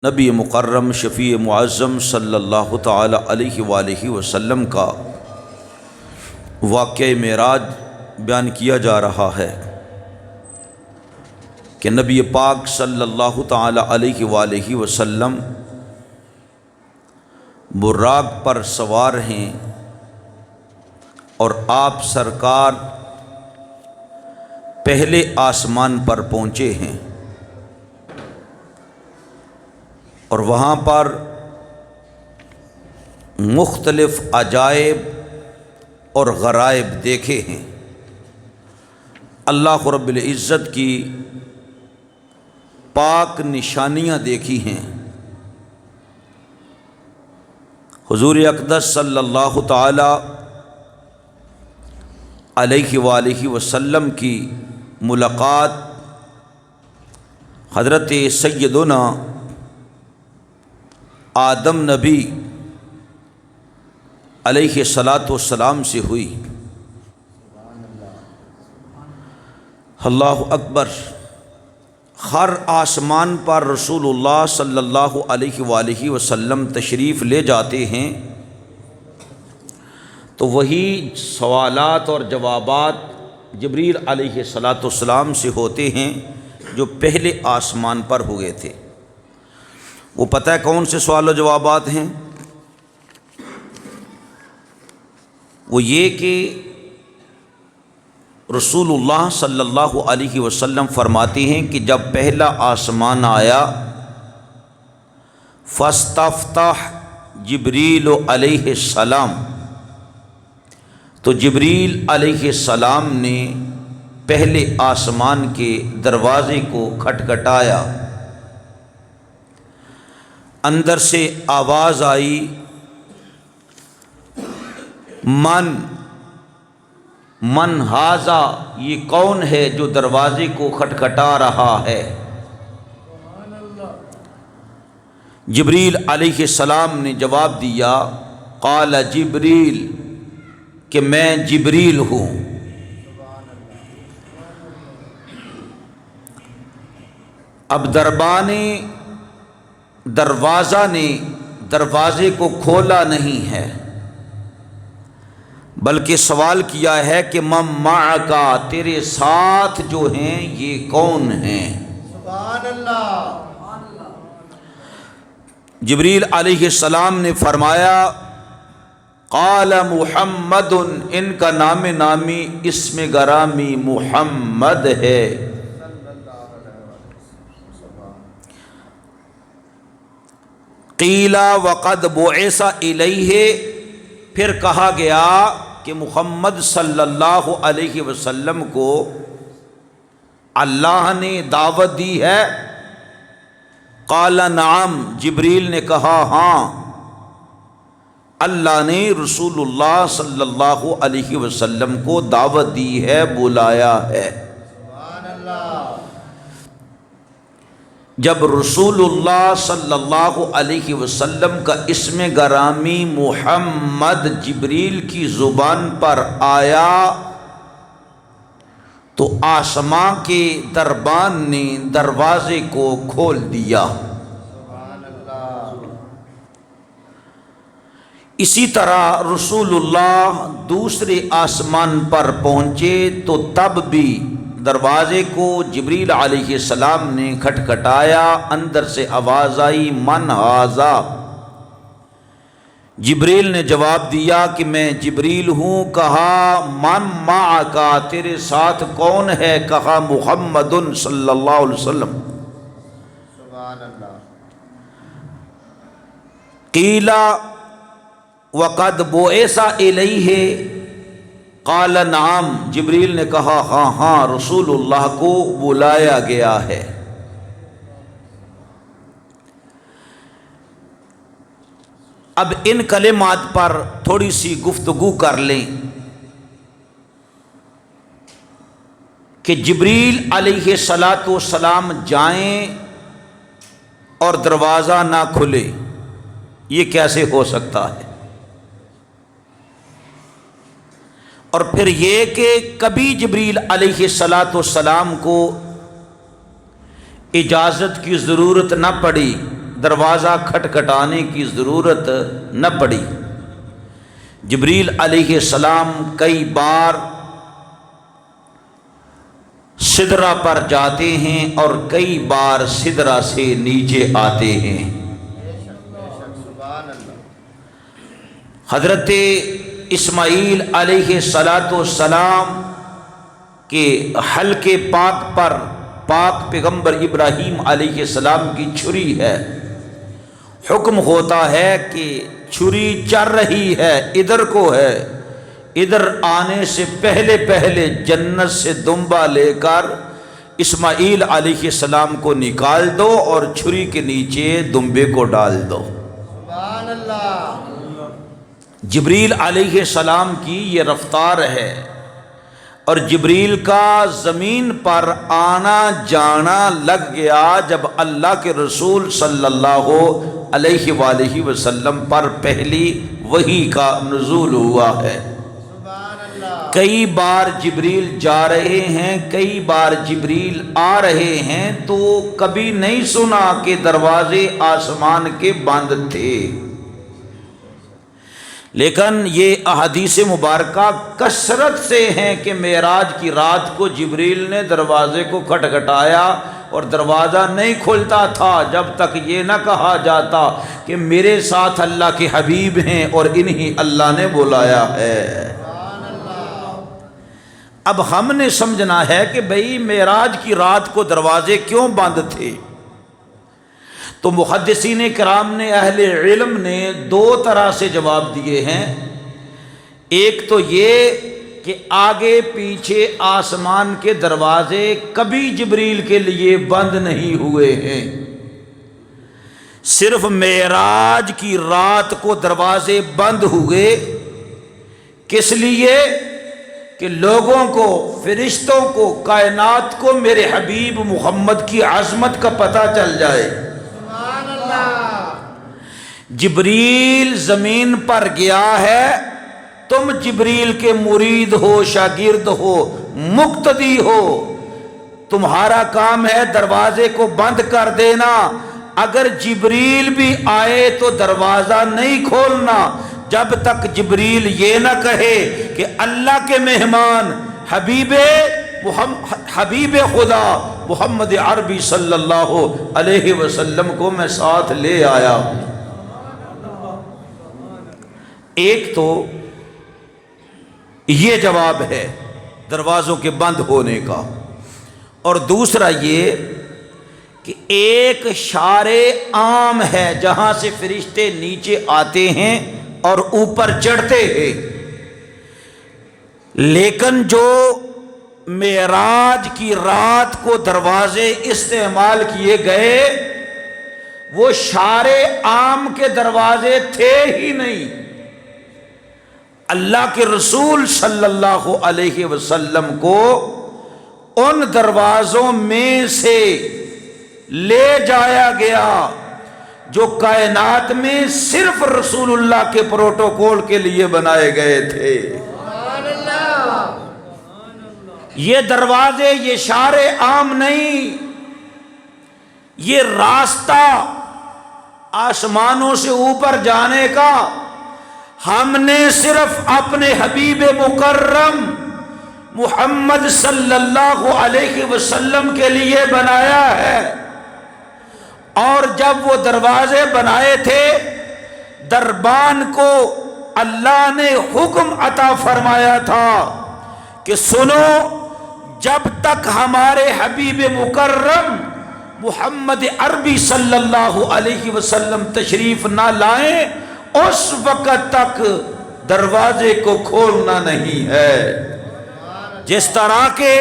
نبی مکرم شفیع معظم صلی اللہ تعالی علیہ وآلہ وسلم کا واقعہ معراج بیان کیا جا رہا ہے کہ نبی پاک صلی اللہ تعالی علیہ وآلہ وسلم براق پر سوار ہیں اور آپ سرکار پہلے آسمان پر پہنچے ہیں اور وہاں پر مختلف عجائب اور غرائب دیکھے ہیں۔ اللہ رب العزت کی پاک نشانیاں دیکھی ہیں۔ حضور اقدس صلی اللہ تعالی علیہ وآلہ وسلم کی ملاقات حضرت سیدنا آدم نبی علیہ الصلاۃ والسلام سے ہوئی۔ اللہ اکبر۔ ہر آسمان پر رسول اللہ صلی اللہ علیہ وآلہ وسلم تشریف لے جاتے ہیں تو وہی سوالات اور جوابات جبریل علیہ الصلاۃ والسلام سے ہوتے ہیں جو پہلے آسمان پر ہوئے تھے۔ وہ پتہ ہے کون سے سوال و جوابات ہیں؟ وہ یہ کہ رسول اللہ صلی اللہ علیہ وسلم فرماتے ہیں کہ جب پہلا آسمان آیا فاستفتح جبریل علیہ السلام، تو جبریل علیہ السلام نے پہلے آسمان کے دروازے کو کھٹکھٹایا۔ اندر سے آواز آئی، من ہاذا، یہ کون ہے جو دروازے کو کھٹکھٹا رہا ہے؟ جبریل علیہ السلام نے جواب دیا، قال جبریل، کہ میں جبریل ہوں۔ اب دروازہ نے دروازے کو کھولا نہیں ہے بلکہ سوال کیا ہے کہ من معک، تیرے ساتھ جو ہیں یہ کون ہیں؟ سبحان اللہ۔ جبریل علیہ السلام نے فرمایا، قال محمد، ان کا نام نامی اسم گرامی محمد ہے۔ قیل وقد بعث الیہ، پھر کہا گیا کہ محمد صلی اللہ علیہ وسلم کو اللہ نے دعوت دی ہے؟ قال نعم، جبریل نے کہا ہاں، اللہ نے رسول اللہ صلی اللہ علیہ وسلم کو دعوت دی ہے، بلایا ہے۔ سبحان اللہ۔ جب رسول اللہ صلی اللہ علیہ وسلم کا اسم گرامی محمد جبریل کی زبان پر آیا تو آسمان کے دربان نے دروازے کو کھول دیا۔ سبحان اللہ۔ اسی طرح رسول اللہ دوسرے آسمان پر پہنچے تو تب بھی دروازے کو جبریل علیہ السلام نے کھٹکھٹایا۔ اندر سے آواز آئی، من ھذا، جبریل نے جواب دیا کہ میں جبریل ہوں۔ کہا من معک، تیرے ساتھ کون ہے؟ کہا محمد صلی اللہ علیہ وسلم۔ سبحان اللہ۔ قیل وقد بعث الیہ، قال نعم، جبریل نے کہا ہاں ہاں، رسول اللہ کو بلایا گیا ہے۔ اب ان کلمات پر تھوڑی سی گفتگو کر لیں کہ جبریل علیہ الصلاۃ والسلام جائیں اور دروازہ نہ کھلے، یہ کیسے ہو سکتا ہے؟ اور پھر یہ کہ کبھی جبریل علیہ الصلاۃ والسلام کو اجازت کی ضرورت نہ پڑی دروازہ کھٹکھٹانے کی ضرورت نہ پڑی۔ جبریل علیہ السلام کئی بار سدرہ پر جاتے ہیں اور کئی بار سدرہ سے نیچے آتے ہیں۔ حضرت اسماعیل علیہ السلام کے حلقے پاک پر پاک پیغمبر ابراہیم علیہ السلام کی چھری ہے۔ حکم ہوتا ہے کہ چھری چر رہی ہے، ادھر کو ہے، ادھر آنے سے پہلے پہلے جنت سے دمبا لے کر اسماعیل علیہ السلام کو نکال دو اور چھری کے نیچے دمبے کو ڈال دو۔ سبحان اللہ۔ جبریل علیہ السلام کی یہ رفتار ہے، اور جبریل کا زمین پر آنا جانا لگ گیا جب اللہ کے رسول صلی اللہ علیہ وآلہ وسلم پر پہلی وحی کا نزول ہوا ہے۔ کئی بار جبریل جا رہے ہیں، کئی بار جبریل آ رہے ہیں، تو کبھی نہیں سنا کہ دروازے آسمان کے بند تھے۔ لیکن یہ احادیث مبارکہ کثرت سے ہیں کہ معراج کی رات کو جبریل نے دروازے کو کھٹکھٹایا اور دروازہ نہیں کھلتا تھا جب تک یہ نہ کہا جاتا کہ میرے ساتھ اللہ کے حبیب ہیں اور انہی اللہ نے بلایا ہے۔ اب ہم نے سمجھنا ہے کہ بھئی معراج کی رات کو دروازے کیوں بند تھے؟ تو محدثین کرام نے، اہل علم نے دو طرح سے جواب دیے ہیں۔ ایک تو یہ کہ آگے پیچھے آسمان کے دروازے کبھی جبریل کے لیے بند نہیں ہوئے ہیں، صرف معراج کی رات کو دروازے بند ہوئے۔ کس لیے؟ کہ لوگوں کو، فرشتوں کو، کائنات کو میرے حبیب محمد کی عظمت کا پتہ چل جائے۔ جبریل زمین پر گیا ہے، تم جبریل کے مرید ہو، شاگرد ہو، مقتدی ہو، تمہارا کام ہے دروازے کو بند کر دینا۔ اگر جبریل بھی آئے تو دروازہ نہیں کھولنا جب تک جبریل یہ نہ کہے کہ اللہ کے مہمان حبیب خدا محمد عربی صلی اللہ علیہ وسلم کو میں ساتھ لے آیا ہوں۔ ایک تو یہ جواب ہے دروازوں کے بند ہونے کا، اور دوسرا یہ کہ ایک شارع عام ہے جہاں سے فرشتے نیچے آتے ہیں اور اوپر چڑھتے ہیں، لیکن جو معراج کی رات کو دروازے استعمال کیے گئے وہ شارع عام کے دروازے تھے ہی نہیں۔ اللہ کے رسول صلی اللہ علیہ وسلم کو ان دروازوں میں سے لے جایا گیا جو کائنات میں صرف رسول اللہ کے پروٹوکول کے لیے بنائے گئے تھے۔ یہ دروازے، یہ شارع عام نہیں، یہ راستہ آسمانوں سے اوپر جانے کا ہم نے صرف اپنے حبیب مکرم محمد صلی اللہ علیہ وسلم کے لیے بنایا ہے۔ اور جب وہ دروازے بنائے تھے، دربان کو اللہ نے حکم عطا فرمایا تھا کہ سنو، جب تک ہمارے حبیب مکرم محمد عربی صلی اللہ علیہ وسلم تشریف نہ لائیں اس وقت تک دروازے کو کھولنا نہیں ہے۔ جس طرح کے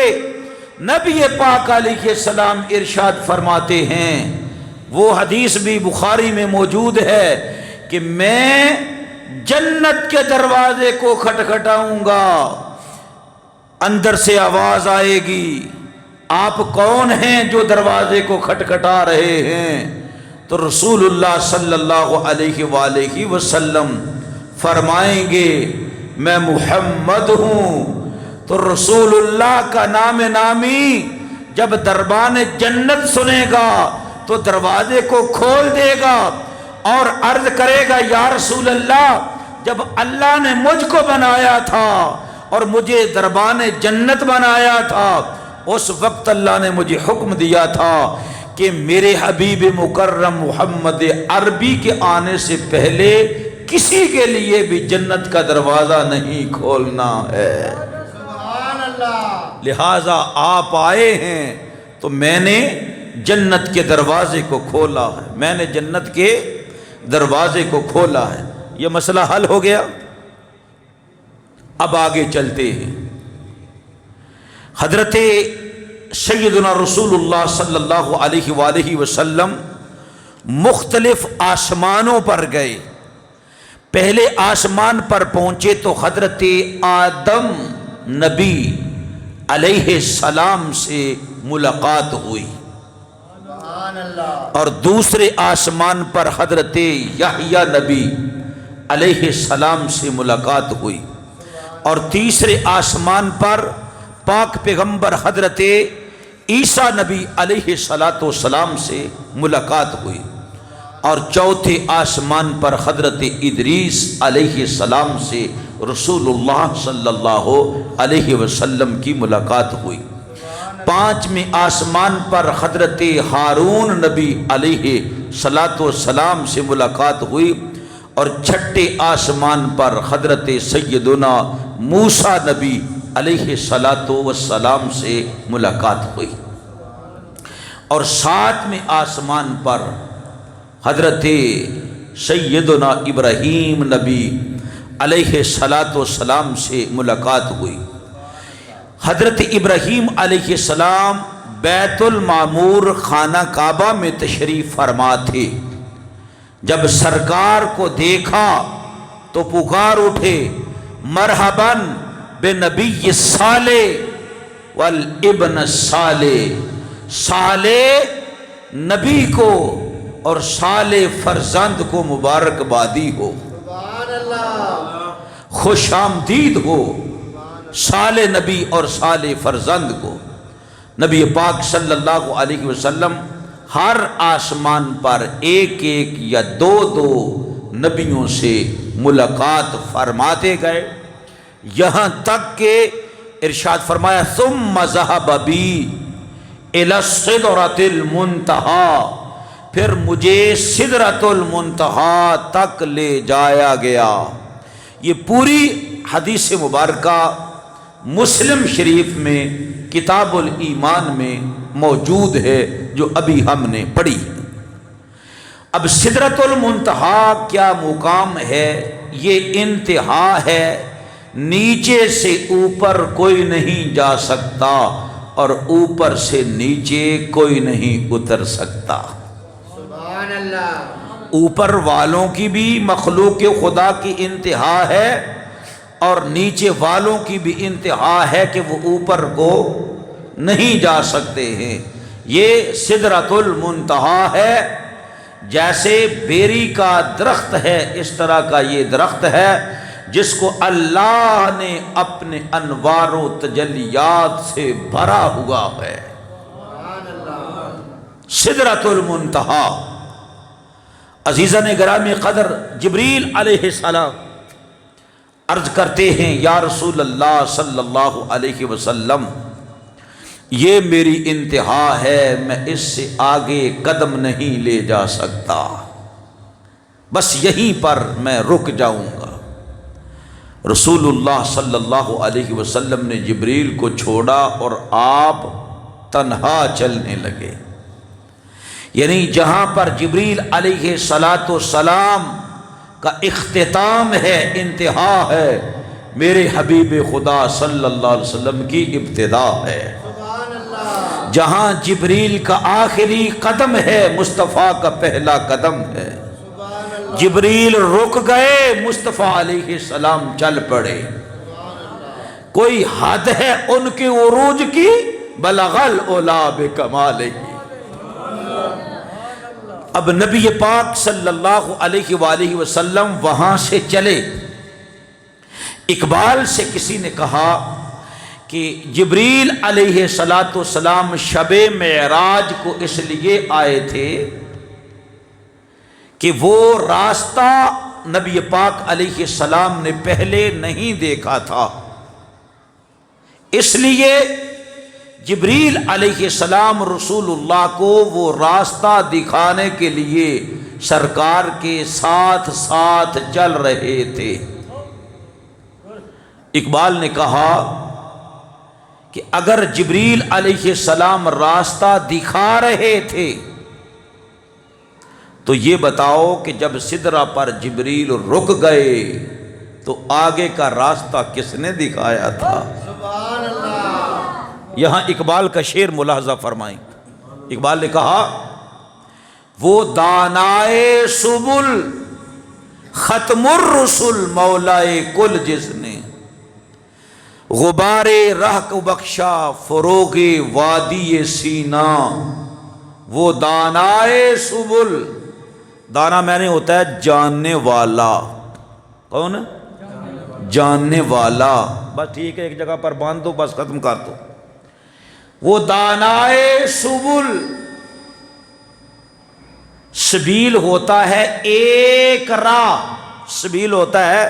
نبی پاک علیہ السلام ارشاد فرماتے ہیں، وہ حدیث بھی بخاری میں موجود ہے کہ میں جنت کے دروازے کو کھٹکھٹاؤں گا، اندر سے آواز آئے گی، آپ کون ہیں جو دروازے کو کھٹکھٹا رہے ہیں؟ تو رسول اللہ صلی اللہ علیہ وآلہ وسلم فرمائیں گے میں محمد ہوں۔ تو رسول اللہ کا نام نامی جب دربان جنت سنے گا تو تو دروازے کو کھول دے گا اور عرض کرے گا یا رسول اللہ، جب اللہ نے مجھ کو بنایا تھا اور مجھے دربان جنت بنایا تھا، اس وقت اللہ نے مجھے حکم دیا تھا کہ میرے حبیب مکرم محمد عربی کے آنے سے پہلے کسی کے لیے بھی جنت کا دروازہ نہیں کھولنا ہے۔ سبحان اللہ۔ لہٰذا آپ آئے ہیں تو میں نے جنت کے دروازے کو کھولا ہے، میں نے جنت کے دروازے کو کھولا ہے۔ یہ مسئلہ حل ہو گیا۔ اب آگے چلتے ہیں۔ حضرت سیدنا رسول اللہ صلی اللہ علیہ وآلہ وسلم مختلف آسمانوں پر گئے۔ پہلے آسمان پر پہنچے تو حضرت آدم نبی علیہ السلام سے ملاقات ہوئی، سبحان اللہ۔ اور دوسرے آسمان پر حضرت یحییٰ نبی علیہ السلام سے ملاقات ہوئی، اور تیسرے آسمان پر پاک پیغمبر حضرت عیسیٰ نبی علیہ السلام سے ملاقات ہوئی، اور چوتھے آسمان پر حضرت ادریس علیہ السلام سے رسول اللہ صلی اللہ علیہ وسلم کی ملاقات ہوئی۔ پانچویں آسمان پر حضرت ہارون نبی علیہ السلام سے ملاقات ہوئی، اور چھٹے آسمان پر حضرت سیدنا موسیٰ نبی علیہ السلام سے ملاقات ہوئی، اور ساتویں آسمان پر حضرت سیدنا ابراہیم نبی علیہ السلام سے ملاقات ہوئی۔ حضرت ابراہیم علیہ السلام بیت المعمور خانہ کعبہ میں تشریف فرما تھے۔ جب سرکار کو دیکھا تو پکار اٹھے، مرحباً بنبی الصالح والابن الصالح، صالح نبی کو اور صالح فرزند کو مبارکبادی ہو، سبحان اللہ۔ خوش آمدید ہو صالح نبی اور صالح فرزند کو۔ نبی پاک صلی اللہ علیہ وسلم ہر آسمان پر ایک ایک یا دو دو نبیوں سے ملاقات فرماتے گئے، یہاں تک کہ ارشاد فرمایا ثم ذهب بی الی السدرۃ المنتہی، پھر مجھے سدرۃ المنتہی تک لے جایا گیا۔ یہ پوری حدیث مبارکہ مسلم شریف میں کتاب الایمان میں موجود ہے، جو ابھی ہم نے پڑھی۔ اب سدرۃ المنتہی کیا مقام ہے؟ یہ انتہا ہے، نیچے سے اوپر کوئی نہیں جا سکتا اور اوپر سے نیچے کوئی نہیں اتر سکتا۔ سبحان اللہ۔ اوپر والوں کی بھی مخلوق خدا کی انتہا ہے، اور نیچے والوں کی بھی انتہا ہے کہ وہ اوپر کو نہیں جا سکتے ہیں۔ یہ سدرۃ المنتہی ہے، جیسے بیری کا درخت ہے اس طرح کا یہ درخت ہے، جس کو اللہ نے اپنے انوار و تجلیات سے بھرا ہوا ہے۔ سبحان اللہ۔ سدرۃ المنتہی۔ عزیزان گرامی قدر، جبریل علیہ السلام عرض کرتے ہیں یا رسول اللہ صلی اللہ علیہ وسلم، یہ میری انتہا ہے، میں اس سے آگے قدم نہیں لے جا سکتا، بس یہیں پر میں رک جاؤں گا۔ رسول اللہ صلی اللہ علیہ وسلم نے جبریل کو چھوڑا اور آپ تنہا چلنے لگے۔ یعنی جہاں پر جبریل علیہ السلام کا اختتام ہے، انتہا ہے، میرے حبیب خدا صلی اللہ علیہ وسلم کی ابتدا ہے۔ سبحان اللہ۔ جہاں جبریل کا آخری قدم ہے، مصطفیٰ کا پہلا قدم ہے۔ سبحان اللہ۔ جبریل رک گئے، مصطفیٰ علیہ السلام چل پڑے۔ کوئی حد ہے ان کے عروج کی؟ بلغ العلا بکمالہ۔ اب نبی پاک صلی اللہ علیہ وآلہ وسلم وہاں سے چلے۔ اقبال سے کسی نے کہا کہ جبریل علیہ السلام شب معراج کو اس لیے آئے تھے کہ وہ راستہ نبی پاک علیہ السلام نے پہلے نہیں دیکھا تھا، اس لیے جبریل علیہ السلام رسول اللہ کو وہ راستہ دکھانے کے لیے سرکار کے ساتھ ساتھ چل رہے تھے۔ اقبال نے کہا کہ اگر جبریل علیہ السلام راستہ دکھا رہے تھے تو یہ بتاؤ کہ جب سدرہ پر جبریل رک گئے تو آگے کا راستہ کس نے دکھایا تھا؟ سبحان اللہ۔ یہاں اقبال کا شعر ملاحظہ فرمائیں۔ اقبال نے کہا وہ دانائے سبل ختم الرسل مولائے کل جس نے غبار رہ کو بخشا فروغ وادی سینا، وہ دانائے سبل، دانا میں نے ہوتا ہے جاننے والا، کون؟ جاننے والا، بس ٹھیک ہے ایک جگہ پر باندھ دو بس ختم کر دو۔ وہ دانائے سبل، سبیل ہوتا ہے ایک راہ، سبیل ہوتا ہے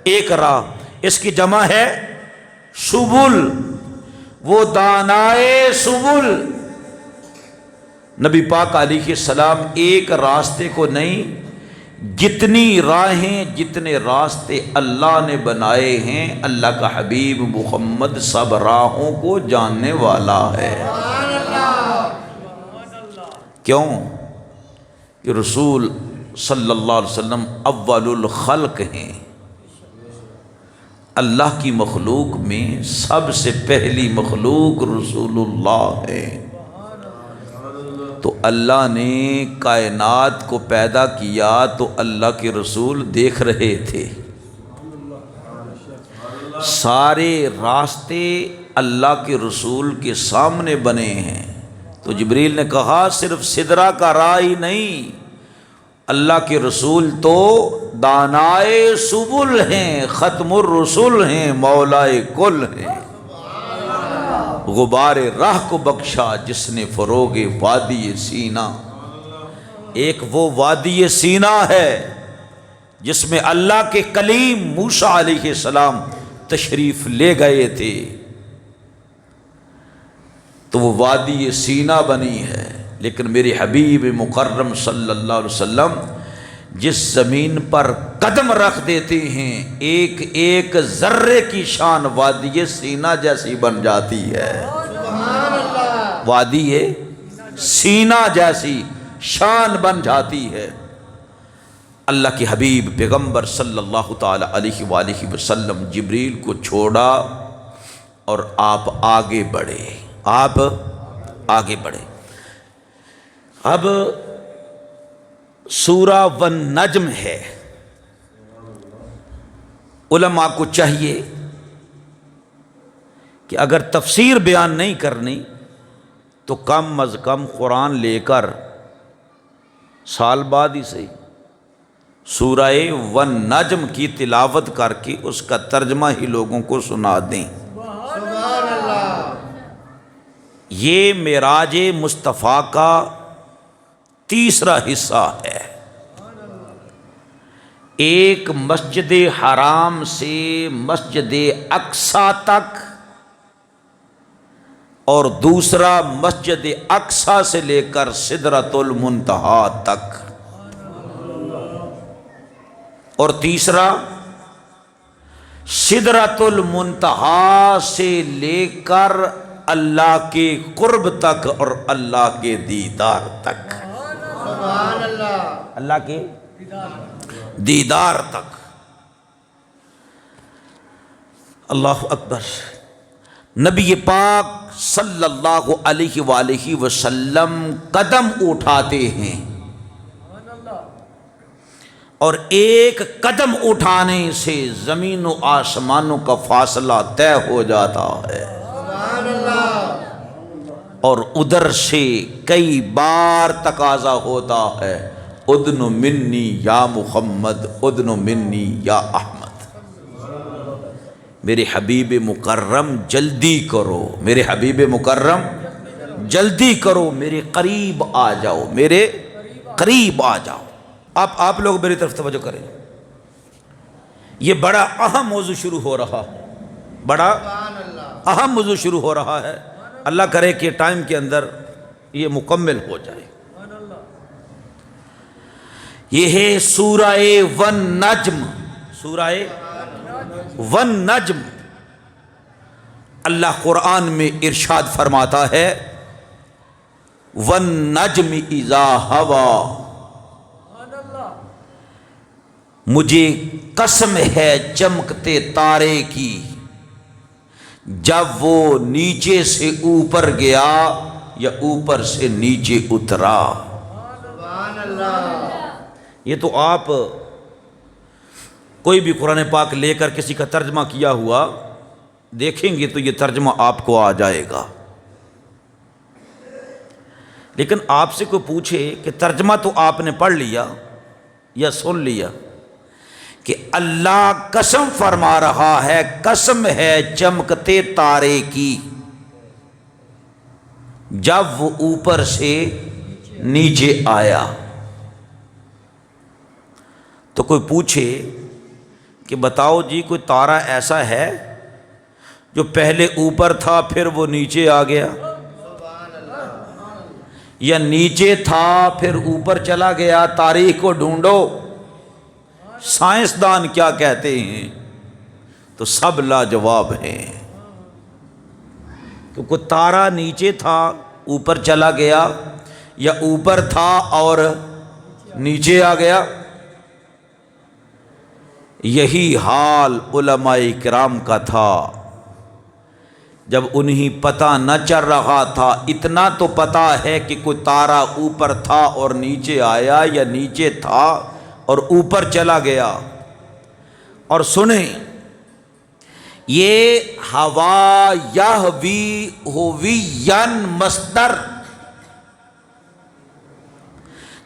ایک راہ، اس کی جمع ہے سبل۔ وہ دانائے سبل، نبی پاک علیہ السلام ایک راستے کو نہیں، جتنی راہیں جتنے راستے اللہ نے بنائے ہیں، اللہ کا حبیب محمد سب راہوں کو جاننے والا ہے۔ کیوں کہ رسول صلی اللہ علیہ وسلم اول الخلق ہیں، اللہ کی مخلوق میں سب سے پہلی مخلوق رسول اللہ ہے۔ تو اللہ نے کائنات کو پیدا کیا تو اللہ کے رسول دیکھ رہے تھے، سارے راستے اللہ کے رسول کے سامنے بنے ہیں۔ تو جبریل نے کہا صرف سدرہ کا راہ ہی نہیں، اللہ کے رسول تو دانائے سبل ہیں، ختم الرسل ہیں، مولائے کل ہیں۔ غبار راہ کو بخشا جس نے فروغ وادی سینا، ایک وہ وادی سینا ہے جس میں اللہ کے کلیم موسیٰ علیہ السلام تشریف لے گئے تھے، تو وہ وادی سینا بنی ہے۔ لیکن میرے حبیب مکرم صلی اللہ علیہ وسلم جس زمین پر قدم رکھ دیتے ہیں ایک ایک ذرے کی شان وادی سینا جیسی بن جاتی ہے۔ سبحان اللہ۔ وادی سینا جیسی شان بن جاتی ہے۔ اللہ کے حبیب پیغمبر صلی اللہ تعالی علیہ وآلہ وسلم جبریل کو چھوڑا اور آپ آگے بڑھے، آپ آگے بڑھے۔ اب سورہ والنجم ہے، علماء کو چاہیے کہ اگر تفسیر بیان نہیں کرنی تو کم از کم قرآن لے کر سال بعد ہی صحیح سورہ والنجم کی تلاوت کر کے اس کا ترجمہ ہی لوگوں کو سنا دیں۔ سبحان اللہ۔ یہ معراج مصطفیٰ کا تیسرا حصہ ہے، ایک مسجد حرام سے مسجد اقصیٰ تک اور دوسرا مسجد اقصیٰ سے لے کر سدرۃ المنتہا تک، اور تیسرا سدرۃ المنتہا سے لے کر اللہ کے قرب تک اور اللہ کے دیدار تک، سبحان اللہ۔ اللہ کے دیدار تک۔ اللہ اکبر۔ نبی پاک صلی اللہ علیہ وآلہ وسلم قدم اٹھاتے ہیں اور ایک قدم اٹھانے سے زمین و آسمانوں کا فاصلہ طے ہو جاتا ہے، سبحان اللہ۔ اور ادھر سے کئی بار تقاضا ہوتا ہے ادن منی یا محمد، ادن منی یا احمد۔ میرے حبیب مکرم جلدی کرو، میرے حبیب مکرم جلدی کرو، میرے قریب آ جاؤ، میرے قریب آ جاؤ۔ آپ لوگ میری طرف توجہ کریں، یہ بڑا اہم موضوع شروع ہو رہا ہے، بڑا اہم موضوع شروع ہو رہا ہے۔ اللہ کرے کہ ٹائم کے اندر یہ مکمل ہو جائے۔ یہ ہے سورہ والنجم، سورہ والنجم۔ اللہ قرآن میں ارشاد فرماتا ہے والنجم اذا ہوا، مجھے قسم ہے چمکتے تارے کی جب وہ نیچے سے اوپر گیا یا اوپر سے نیچے اترا۔ سبحان اللہ۔ یہ تو آپ کوئی بھی قرآن پاک لے کر کسی کا ترجمہ کیا ہوا دیکھیں گے تو یہ ترجمہ آپ کو آ جائے گا، لیکن آپ سے کوئی پوچھے کہ ترجمہ تو آپ نے پڑھ لیا یا سن لیا کہ اللہ قسم فرما رہا ہے، قسم ہے چمکتے تارے کی جب وہ اوپر سے نیچے آیا، تو کوئی پوچھے کہ بتاؤ جی کوئی تارا ایسا ہے جو پہلے اوپر تھا پھر وہ نیچے آ گیا، یا نیچے تھا پھر اوپر چلا گیا؟ تاریخ کو ڈھونڈو، سائنسدان کیا کہتے ہیں تو سب لاجواب ہیں کہ کوئی تارا نیچے تھا اوپر چلا گیا یا اوپر تھا اور نیچے آ گیا۔ یہی حال علماء کرام کا تھا جب انہیں پتہ نہ چل رہا تھا۔ اتنا تو پتہ ہے کہ کوئی تارا اوپر تھا اور نیچے آیا یا نیچے تھا اور اوپر چلا گیا۔ اور سنیں، یہ ہوا یہوی ہووین مصدر،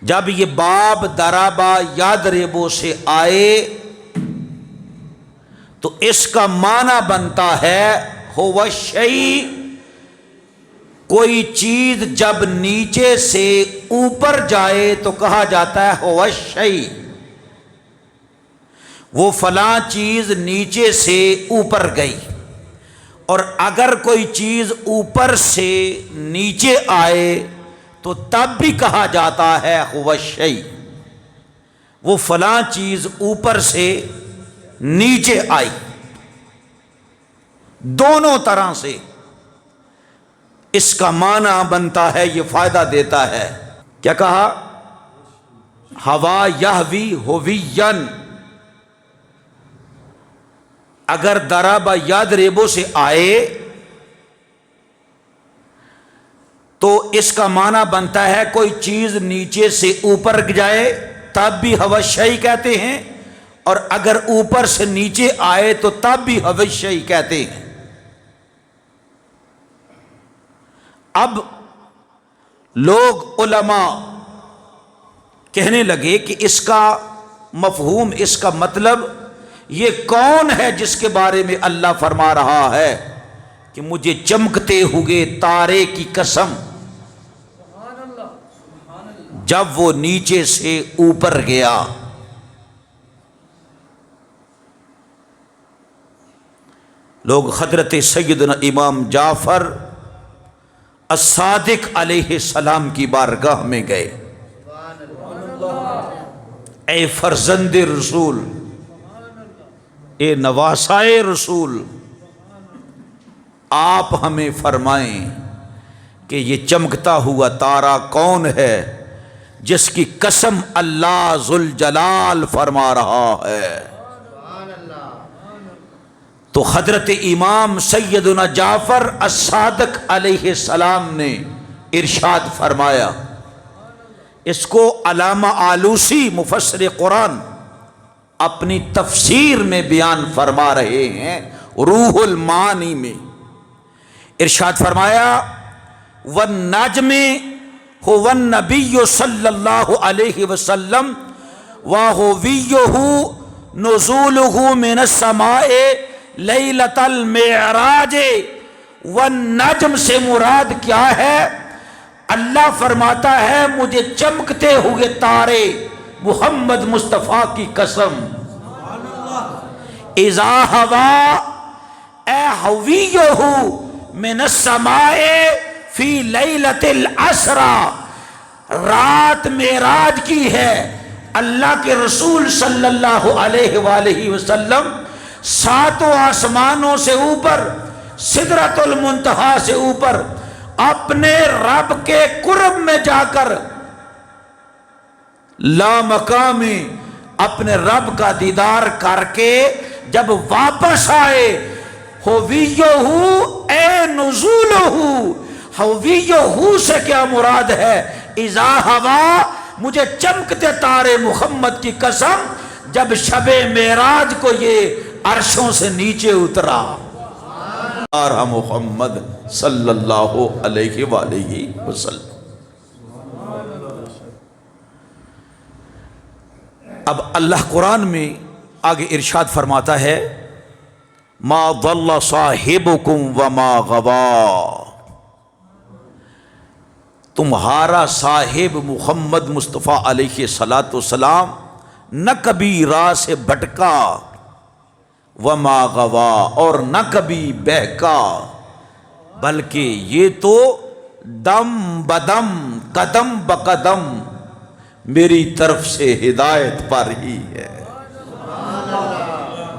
جب یہ باب دربا یضربو سے آئے تو اس کا معنی بنتا ہے ہو شیء، کوئی چیز جب نیچے سے اوپر جائے تو کہا جاتا ہے ہو شیء، وہ فلاں چیز نیچے سے اوپر گئی۔ اور اگر کوئی چیز اوپر سے نیچے آئے تو تب بھی کہا جاتا ہے ہو شیء، وہ فلاں چیز اوپر سے نیچے آئی۔ دونوں طرح سے اس کا معنی بنتا ہے، یہ فائدہ دیتا ہے۔ کیا کہا؟ ہوا یہوی ہووین، اگر دربا یضربو سے آئے تو اس کا معنی بنتا ہے کوئی چیز نیچے سے اوپر جائے تب بھی ہو شیء کہتے ہیں، اور اگر اوپر سے نیچے آئے تو تب بھی ہو شیء کہتے ہیں۔ اب لوگ علماء کہنے لگے کہ اس کا مفہوم، اس کا مطلب یہ کون ہے جس کے بارے میں اللہ فرما رہا ہے کہ مجھے چمکتے ہوئے تارے کی قسم جب وہ نیچے سے اوپر گیا۔ لوگ حضرت سیدنا امام جعفر الصادق علیہ السلام کی بارگاہ میں گئے، اے فرزند رسول، اے نواسائے رسول، آپ ہمیں فرمائیں کہ یہ چمکتا ہوا تارا کون ہے جس کی قسم اللہ ذوالجلال فرما رہا ہے۔ تو حضرت امام سیدنا جعفر الصادق علیہ السلام نے ارشاد فرمایا، اس کو علامہ آلوسی مفسر قرآن اپنی تفسیر میں بیان فرما رہے ہیں، روح المعانی میں ارشاد فرمایا والنجم هو النبی صلی اللہ علیہ وسلم وهویہ نزولہ من السماء لیلۃ المعراج والنجم سے مراد کیا ہے؟ اللہ فرماتا ہے مجھے چمکتے ہوئے تارے محمد مصطفیٰ کی قسم، اذا ہوا اے ہویہ من السماء فی لیلۃ الاسرا، رات معراج کی ہے، اللہ کے رسول صلی اللہ علیہ وآلہ وسلم ساتوں آسمانوں سے اوپر، سدرۃ المنتہا سے اوپر اپنے رب کے قرب میں جا کر لا مقامی اپنے رب کا دیدار کر کے جب واپس آئے، ہویہ اے نزولہ، ہویہ سے کیا مراد ہے؟ اذا ہوا مجھے چمکتے تارے محمد کی قسم جب شب معراج کو یہ عرشوں سے نیچے اترا، اور محمد صلی اللہ علیہ وآلہ وسلم۔ اب اللہ قرآن میں آگے ارشاد فرماتا ہے ما ضل صاحبکم وما غوا، تمہارا صاحب محمد مصطفیٰ علیہ السلام نہ کبھی راہ سے بھٹکا، وما غوا اور نہ کبھی بہکا، بلکہ یہ تو دم بدم قدم بقدم میری طرف سے ہدایت پر ہی ہے۔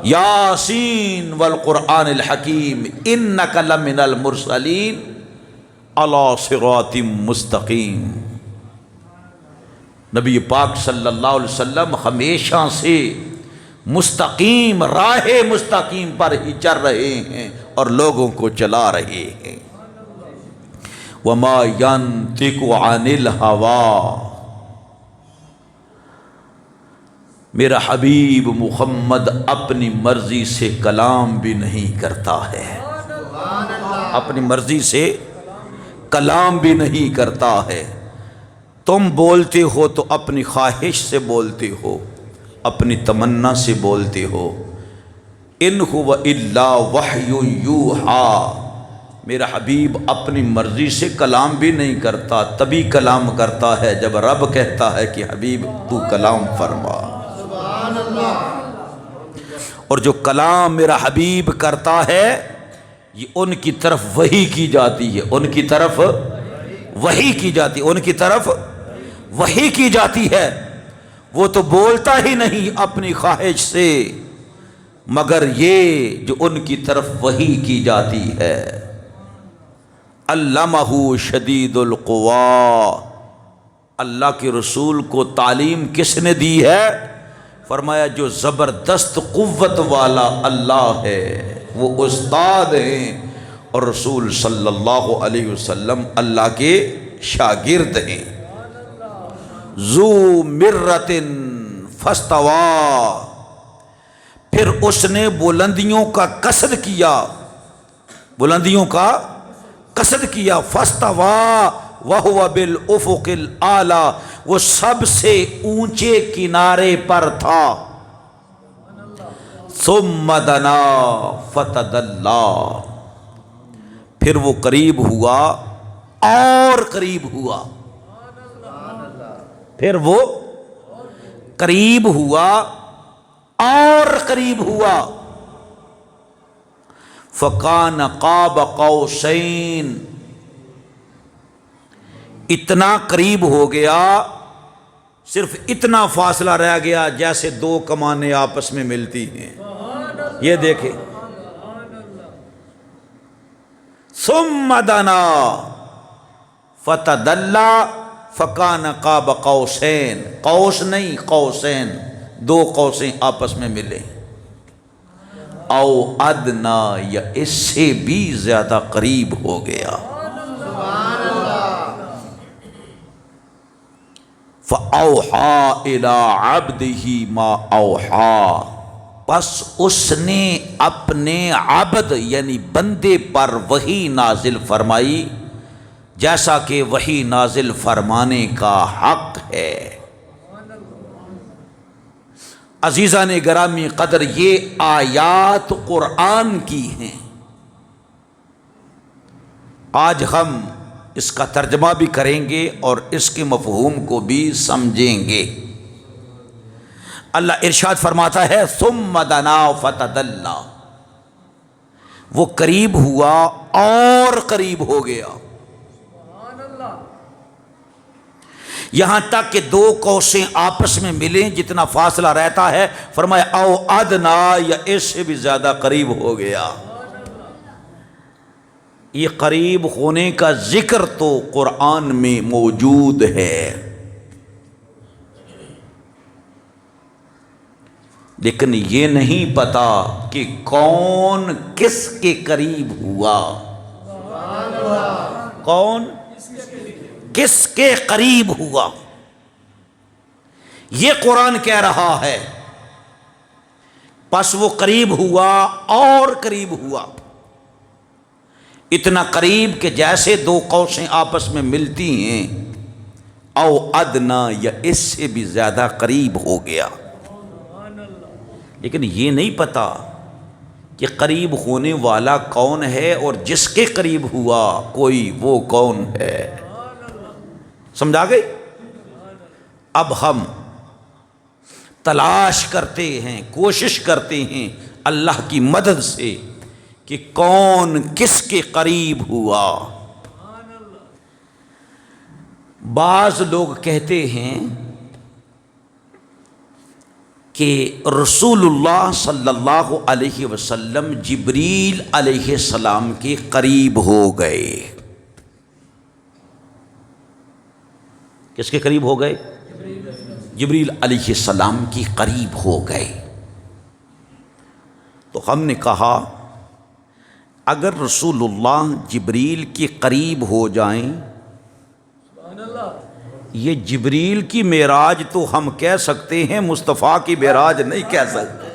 یاسین والقرآن الحکیم انک لمن المرسلین علی صراط مستقیم۔ نبی پاک صلی اللہ علیہ وسلم ہمیشہ سے مستقیم راہ مستقیم پر ہی چل رہے ہیں اور لوگوں کو چلا رہے ہیں۔ وما ينطق عن الهوى، میرا حبیب محمد اپنی مرضی سے کلام بھی نہیں کرتا ہے، اپنی مرضی سے کلام بھی نہیں کرتا ہے۔ تم بولتے ہو تو اپنی خواہش سے بولتے ہو، اپنی تمنا سے بولتے ہو۔ ان هو الا وحی یوحی، میرا حبیب اپنی مرضی سے کلام بھی نہیں کرتا، تبھی کلام کرتا ہے جب رب کہتا ہے کہ حبیب تو کلام فرما۔ اور جو کلام میرا حبیب کرتا ہے یہ ان کی طرف وحی کی جاتی ہے، ان کی طرف وحی کی جاتی ہے، ان کی طرف وحی کی جاتی ہے۔ وہ تو بولتا ہی نہیں اپنی خواہش سے، مگر یہ جو ان کی طرف وحی کی جاتی ہے۔ علمہ شدید القوا، اللہ کے رسول کو تعلیم کس نے دی ہے؟ فرمایا جو زبردست قوت والا اللہ ہے وہ استاد ہیں، اور رسول صلی اللہ علیہ وسلم اللہ کے شاگرد ہیں۔ ذو مرۃ فاستوی، پھر اس نے بلندیوں کا قصد کیا، بلندیوں کا قصد کیا، فاستوی وہو بالافق الاعلی، وہ سب سے اونچے کنارے پر تھا۔ ثم دنا فتدلی، پھر وہ قریب ہوا اور قریب ہوا، پھر وہ قریب ہوا اور قریب ہوا۔ فکان قاب قوسین، اتنا قریب ہو گیا، صرف اتنا فاصلہ رہ گیا جیسے دو کمانیں آپس میں ملتی ہیں۔ یہ دیکھیں، ثم دنا فتدلی فکان قاب قوسین، قوس نہیں قوسین، دو قوسیں آپس میں ملے، او ادنا یا اس سے بھی زیادہ قریب ہو گیا۔ فَأَوْحَا إِلَىٰ عَبْدِهِ مَا أَوْحَا، پس اس نے اپنے عبد یعنی بندے پر وحی نازل فرمائی جیسا کہ وحی نازل فرمانے کا حق ہے۔ عزیزان گرامی قدر، یہ آیات قرآن کی ہیں۔ آج ہم اس کا ترجمہ بھی کریں گے اور اس کے مفہوم کو بھی سمجھیں گے۔ اللہ ارشاد فرماتا ہے ثم دنا فتدلی، وہ قریب ہوا اور قریب ہو گیا، یہاں تک کہ دو قوسیں آپس میں ملیں، جتنا فاصلہ رہتا ہے فرمایا او ادنا، یا اس سے بھی زیادہ قریب ہو گیا۔ یہ قریب ہونے کا ذکر تو قرآن میں موجود ہے، لیکن یہ نہیں پتا کہ کون کس کے قریب ہوا، کون کس کے قریب ہوا، یہ قرآن کہہ رہا ہے۔ پس وہ قریب ہوا اور قریب ہوا، اتنا قریب کہ جیسے دو قوسیں آپس میں ملتی ہیں، او ادنا، یا اس سے بھی زیادہ قریب ہو گیا۔ لیکن یہ نہیں پتا کہ قریب ہونے والا کون ہے اور جس کے قریب ہوا کوئی وہ کون ہے۔ سمجھا گئی؟ اب ہم تلاش کرتے ہیں، کوشش کرتے ہیں اللہ کی مدد سے کہ کون کس کے قریب ہوا۔ بعض لوگ کہتے ہیں کہ رسول اللہ صلی اللہ علیہ وسلم جبریل علیہ السلام کے قریب ہو گئے۔ کس کے قریب ہو گئے؟ جبریل علیہ السلام کی قریب ہو گئے۔ تو ہم نے کہا اگر رسول اللہ جبریل کے قریب ہو جائیں، یہ جبریل کی معراج تو ہم کہہ سکتے ہیں، مصطفیٰ کی معراج نہیں کہہ سکتے،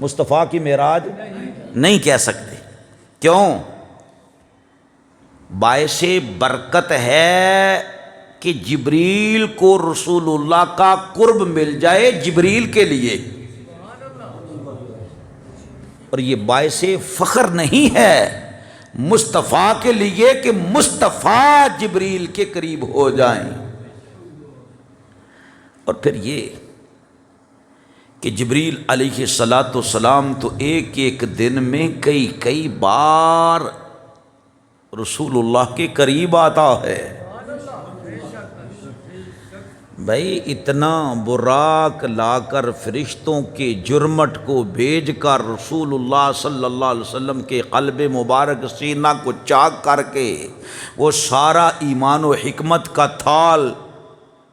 مصطفیٰ کی معراج نہیں کہہ سکتے۔ کیوں؟ باعث برکت ہے کہ جبریل کو رسول اللہ کا قرب مل جائے جبریل کے لیے، اور یہ باعث فخر نہیں ہے مصطفیٰ کے لیے کہ مصطفیٰ جبریل کے قریب ہو جائیں۔ اور پھر یہ کہ جبریل علیہ السلام تو ایک ایک دن میں کئی بار رسول اللہ کے قریب آتا ہے۔ بھائی اتنا براق لا کر فرشتوں کے جرمٹ کو بھیج کر رسول اللہ صلی اللہ علیہ وسلم کے قلب مبارک سینہ کو چاک کر کے وہ سارا ایمان و حکمت کا تھال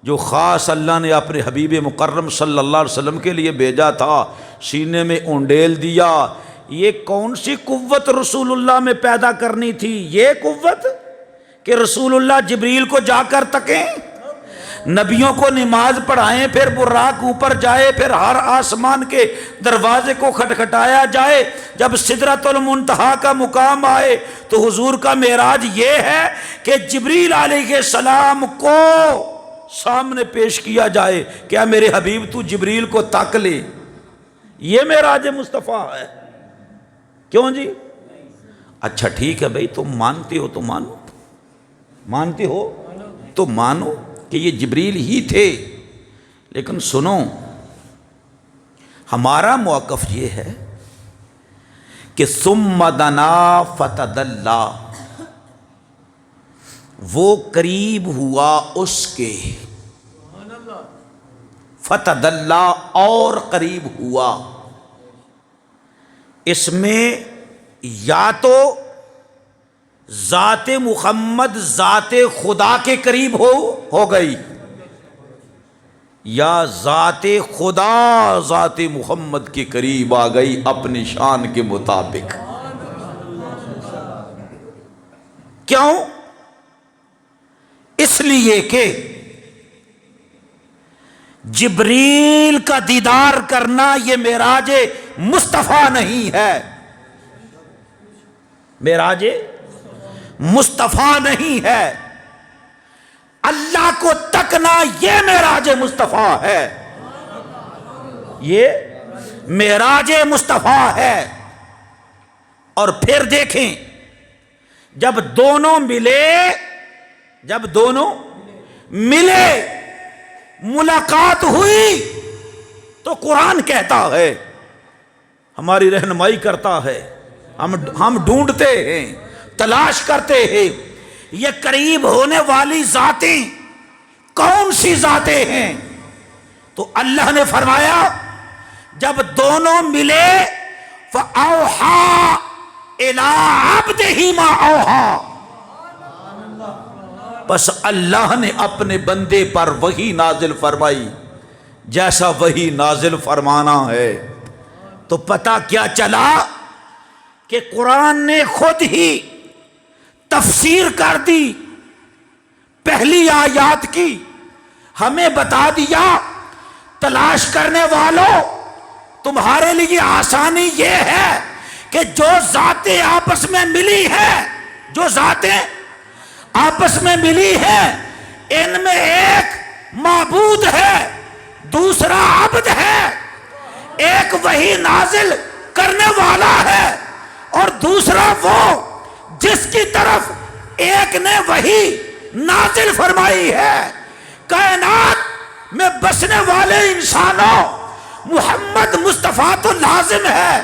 جو خاص اللہ نے اپنے حبیب مکرم صلی اللہ علیہ وسلم کے لیے بھیجا تھا سینے میں انڈیل دیا۔ یہ کون سی قوت رسول اللہ میں پیدا کرنی تھی؟ یہ قوت کہ رسول اللہ جبریل کو جا کر تکیں، نبیوں کو نماز پڑھائیں، پھر براق اوپر جائے، پھر ہر آسمان کے دروازے کو کھٹکھٹایا جائے، جب سدرۃ المنتہا کا مقام آئے تو حضور کا معراج یہ ہے کہ جبریل علیہ السلام کو سامنے پیش کیا جائے، کیا میرے حبیب تو جبریل کو تک لے۔ یہ معراج مصطفیٰ ہے۔ کیوں جی؟ اچھا ٹھیک ہے بھائی، تم مانتے ہو تو مانو، مانتے ہو تو مانو کہ یہ جبریل ہی تھے، لیکن سنو ہمارا موقف یہ ہے کہ ثم دنا فتدلی، وہ قریب ہوا اس کے، فتدلی اور قریب ہوا۔ اس میں یا تو ذات محمد ذات خدا کے قریب ہو گئی، یا ذات خدا ذات محمد کے قریب آ گئی اپنی شان کے مطابق۔ کیوں؟ اس لیے کہ جبریل کا دیدار کرنا یہ معراج مصطفیٰ نہیں ہے، معراج مصطفیٰ نہیں ہے، اللہ کو تکنا یہ معراج مصطفیٰ ہے۔ یہ معراج مصطفیٰ ہے۔ اور پھر دیکھیں جب دونوں ملے ملاقات ہوئی تو قرآن کہتا ہے، ہماری رہنمائی کرتا ہے، ہم ڈھونڈتے ہیں، تلاش کرتے ہیں یہ قریب ہونے والی ذاتیں کون سی ذاتیں ہیں؟ تو اللہ نے فرمایا جب دونوں ملے فَأَوْحَا إِلَىٰ عَبْدِهِ مَا أَوْحَا، بس اللہ نے اپنے بندے پر وحی نازل فرمائی جیسا وحی نازل فرمانا ہے۔ تو پتہ کیا چلا کہ قرآن نے خود ہی تفسیر کر دی پہلی آیات کی، ہمیں بتا دیا تلاش کرنے والوں تمہارے لیے آسانی یہ ہے کہ جو ذاتیں آپس میں ملی ہیں، جو ذاتیں آپس میں ملی ہیں ان میں ایک معبود ہے، دوسرا عبد ہے، ایک وحی نازل کرنے والا ہے اور دوسرا وہ جس کی طرف ایک نے وحی نازل فرمائی ہے۔ کائنات میں بسنے والے انسانوں محمد مصطفیٰ تو لازم ہے،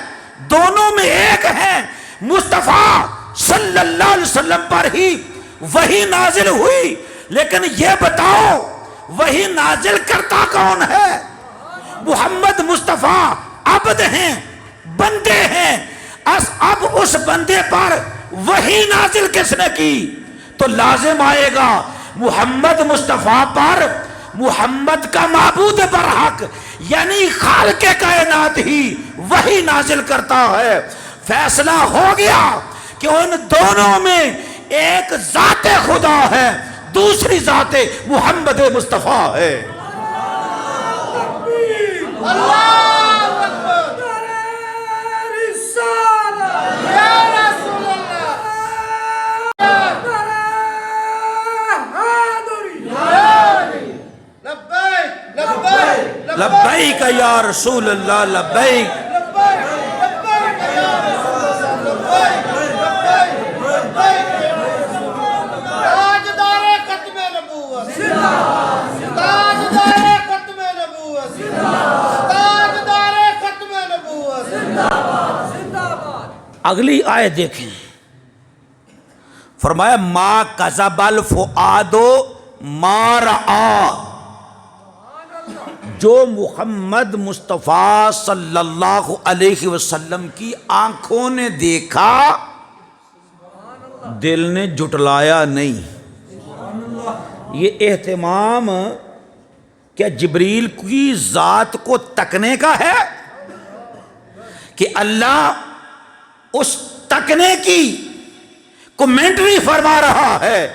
دونوں میں ایک ہیں، مصطفیٰ صلی اللہ علیہ وسلم پر ہی وحی نازل ہوئی، لیکن یہ بتاؤ وحی نازل کرتا کون ہے؟ محمد مصطفیٰ عبد ہیں، بندے ہیں، اب اس بندے پر وحی نازل کس نے کی؟ تو لازم آئے گا محمد مصطفیٰ پر محمد کا معبود برحق یعنی خالق کائنات ہی وحی نازل کرتا ہے۔ فیصلہ ہو گیا کہ ان دونوں میں ایک ذات خدا ہے، دوسری ذات محمد مصطفیٰ ہے۔ لبیک یا رسول اللہ، لبیک۔ اگلی آیت دیکھیں، فرمایا ما کذب الفؤاد ما رآ، جو محمد مصطفیٰ صلی اللہ علیہ وسلم کی آنکھوں نے دیکھا دل نے جھٹلایا نہیں۔ یہ اہتمام کیا جبریل کی ذات کو تکنے کا ہے کہ اللہ اس تکنے کی کمنٹری فرما رہا ہے؟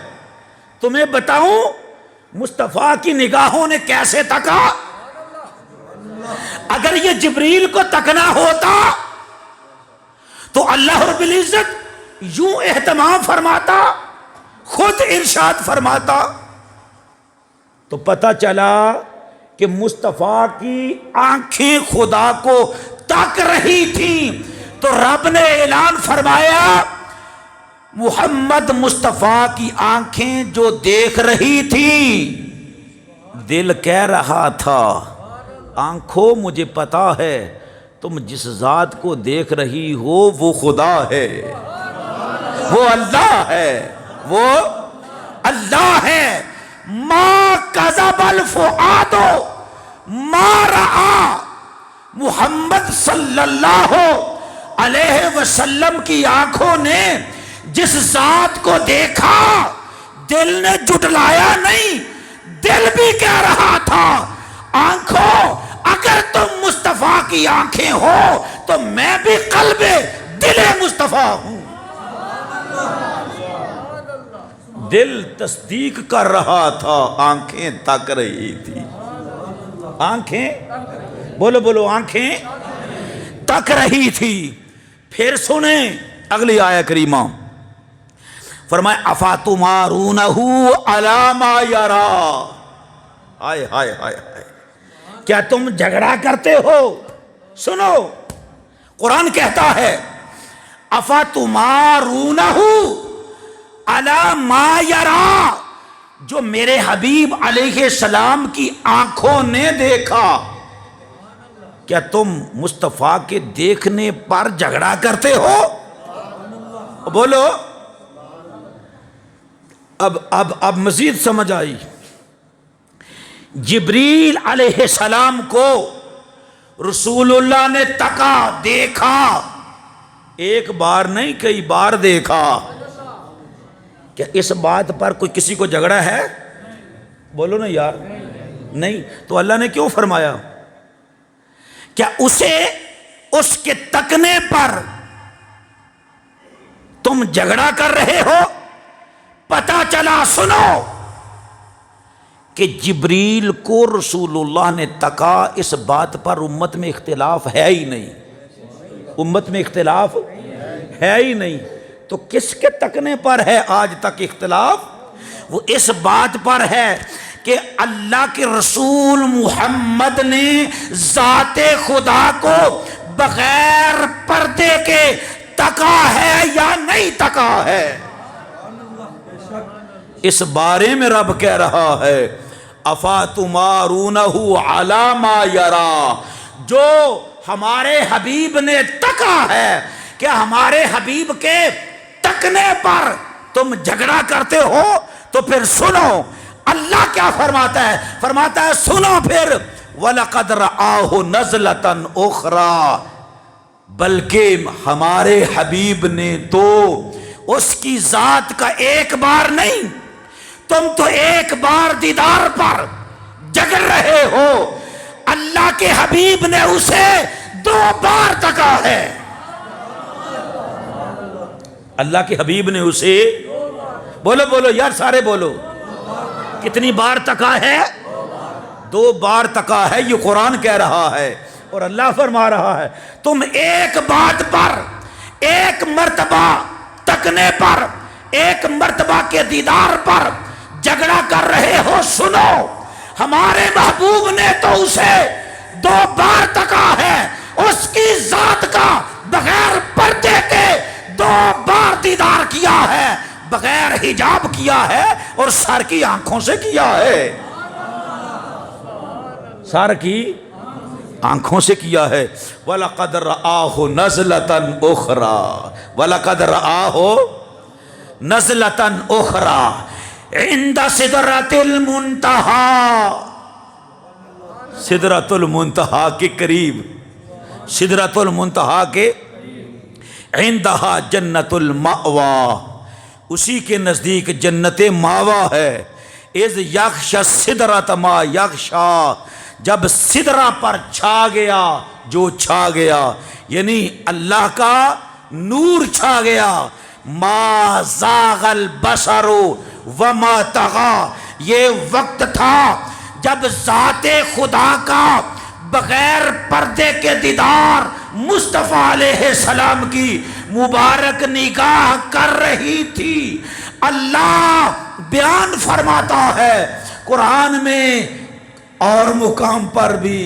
تمہیں بتاؤں مصطفیٰ کی نگاہوں نے کیسے تکا؟ اگر یہ جبریل کو تکنا ہوتا تو اللہ رب العزت یوں اہتمام فرماتا، خود ارشاد فرماتا۔ تو پتہ چلا کہ مصطفیٰ کی آنکھیں خدا کو تک رہی تھیں، تو رب نے اعلان فرمایا محمد مصطفیٰ کی آنکھیں جو دیکھ رہی تھی، دل کہہ رہا تھا آنکھوں مجھے پتا ہے تم جس ذات کو دیکھ رہی ہو وہ خدا ہے، وہ اللہ ہے، وہ اللہ ہے۔ ما کذب الفؤاد ما رآ، محمد صلی اللہ علیہ وسلم کی آنکھوں نے جس ذات کو دیکھا دل نے جھٹلایا نہیں، دل بھی کہہ رہا تھا آنکھوں اگر تم مصطفیٰ کی آنکھیں ہو تو میں بھی قلب دل مصطفیٰ ہوں۔ دل تصدیق کر رہا تھا، آنکھیں تک رہی تھی، آنکھیں بولو بولو آنکھیں تک رہی تھی۔ پھر سنیں اگلی آیت کریمہ، فرمائے افاتمارونہ علی ما یرا، ہائے ہائے ہائے ہائے، کیا تم جھگڑا کرتے ہو؟ سنو، قرآن کہتا ہے افتمارونہ علی ما یرا، جو میرے حبیب علیہ السلام کی آنکھوں نے دیکھا، کیا تم مصطفیٰ کے دیکھنے پر جھگڑا کرتے ہو؟ بولو، اب مزید سمجھ آئی۔ جبریل علیہ السلام کو رسول اللہ نے تکا، دیکھا، ایک بار نہیں کئی بار دیکھا۔ کیا اس بات پر کوئی کسی کو جھگڑا ہے؟ بولو نا یار، نہیں۔ تو اللہ نے کیوں فرمایا؟ کیا اسے اس کے تکنے پر تم جھگڑا کر رہے ہو؟ پتا چلا، سنو، کہ جبریل کو رسول اللہ نے تکا، اس بات پر امت میں اختلاف ہے ہی نہیں، امت میں اختلاف ہے ہی نہیں۔ تو کس کے تکنے پر ہے آج تک اختلاف؟ وہ اس بات پر ہے کہ اللہ کے رسول محمد نے ذات خدا کو بغیر پردے کے تکا ہے یا نہیں تکا ہے۔ اس بارے میں رب کہہ رہا ہے افتمارونہ علی ما یرا، جو ہمارے حبیب نے تکا ہے، کیا ہمارے حبیب کے تکنے پر تم جھگڑا کرتے ہو؟ تو پھر سنو اللہ کیا فرماتا ہے، فرماتا ہے سنو پھر، وَلَقَدْ رَآهُ نَزْلَةً أُخْرَى، بلکہ ہمارے حبیب نے تو اس کی ذات کا ایک بار نہیں، تم تو ایک بار دیدار پر جگڑ رہے ہو، اللہ کے حبیب نے اسے 2 بار تکا ہے۔ اللہ کے حبیب نے اسے، بولو بولو یار سارے بولو، کتنی بار تکا ہے؟ 2 بار تکا ہے، یہ قرآن کہہ رہا ہے اور اللہ فرما رہا ہے تم ایک بات پر، ایک مرتبہ تکنے پر، ایک مرتبہ کے دیدار پر جھگڑا کر رہے ہو۔ سنو، ہمارے محبوب نے تو اسے 2 بار تکا ہے، اس کی ذات کا بغیر پردے کے 2 بار دیدار کیا ہے، بغیر حجاب کیا ہے اور سر کی آنکھوں سے کیا ہے، سر کی آنکھوں سے کیا ہے۔ وَلَقَدْ رَآهُ نَزْلَةً أُخْرَى، وَلَقَدْ رَآهُ نَزْلَةً أُخْرَى عِنْدَ سِدْرَةِ الْمُنْتَهَى، سدرۃ المنتہا کے قریب، سدرۃ المنتہا کے عندہا جنت المأوى، اسی کے نزدیک جنت ماوا ہے۔ اذ یغشی السدرۃ ما یغشی، جب سدرہ پر چھا گیا جو چھا گیا، یعنی اللہ کا نور چھا گیا۔ ما زاغ البصر وما طغی، یہ وقت تھا جب ذات خدا کا بغیر پردے کے دیدار مصطفیٰ علیہ السلام کی مبارک نگاہ کر رہی تھی۔ اللہ بیان فرماتا ہے قرآن میں اور مقام پر بھی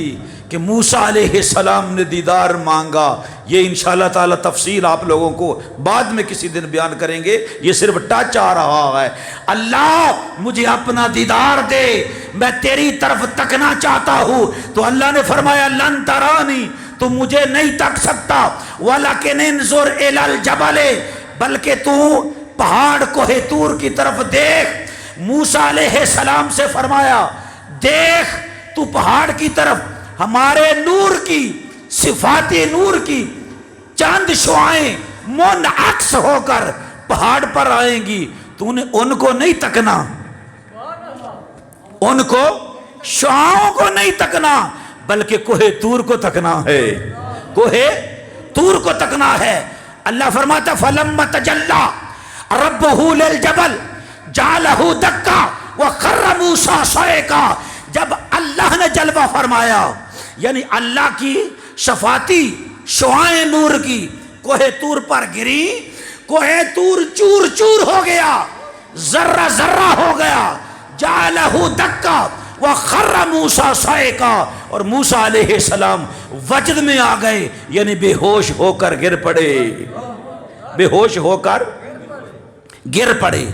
کہ موسیٰ علیہ السلام نے دیدار مانگا۔ یہ انشاءاللہ تعالی تفصیل آپ لوگوں کو بعد میں کسی دن بیان کریں گے، یہ صرف ٹچ آ رہا ہے۔ اللہ مجھے اپنا دیدار دے، میں تیری طرف تکنا چاہتا ہوں۔ تو اللہ نے فرمایا لن ترانی، تو مجھے نہیں تک سکتا، وَلَكِنِ انظُرْ إِلَى الْجَبَلِ، بلکہ تو پہاڑ کوہ طور کی طرف دیکھ۔ موسیٰ علیہ السلام سے فرمایا دیکھ تو پہاڑ کی طرف، ہمارے نور کی، صفات نور کی چند شعائیں منعکس ہو کر پہاڑ پر آئیں گی، تو نے ان کو نہیں تکنا، ان کو شعاؤں کو نہیں تکنا، بلکہ کوہ طور کو تکنا ہے، کوہ طور کو تکنا ہے۔ اللہ فرماتا فَلَمَّا تَجَلَّى رَبُّهُ لِلْجَبَلِ جَعَلَهُ دَكَّا وَخَرَّ مُوسَىٰ صَعِقًا، جب اللہ نے جلوہ فرمایا، یعنی اللہ کی شفاعتی شعائیں نور کی کوہ طور پر گری، کوہ طور چور چور ہو گیا، ذرہ ذرہ ہو گیا، جعلہ دکا، وخر موسیٰ صعقا، اور موسیٰ علیہ السلام وجد میں آ گئے، یعنی بے ہوش ہو کر گر پڑے، بے ہوش ہو کر گر پڑے۔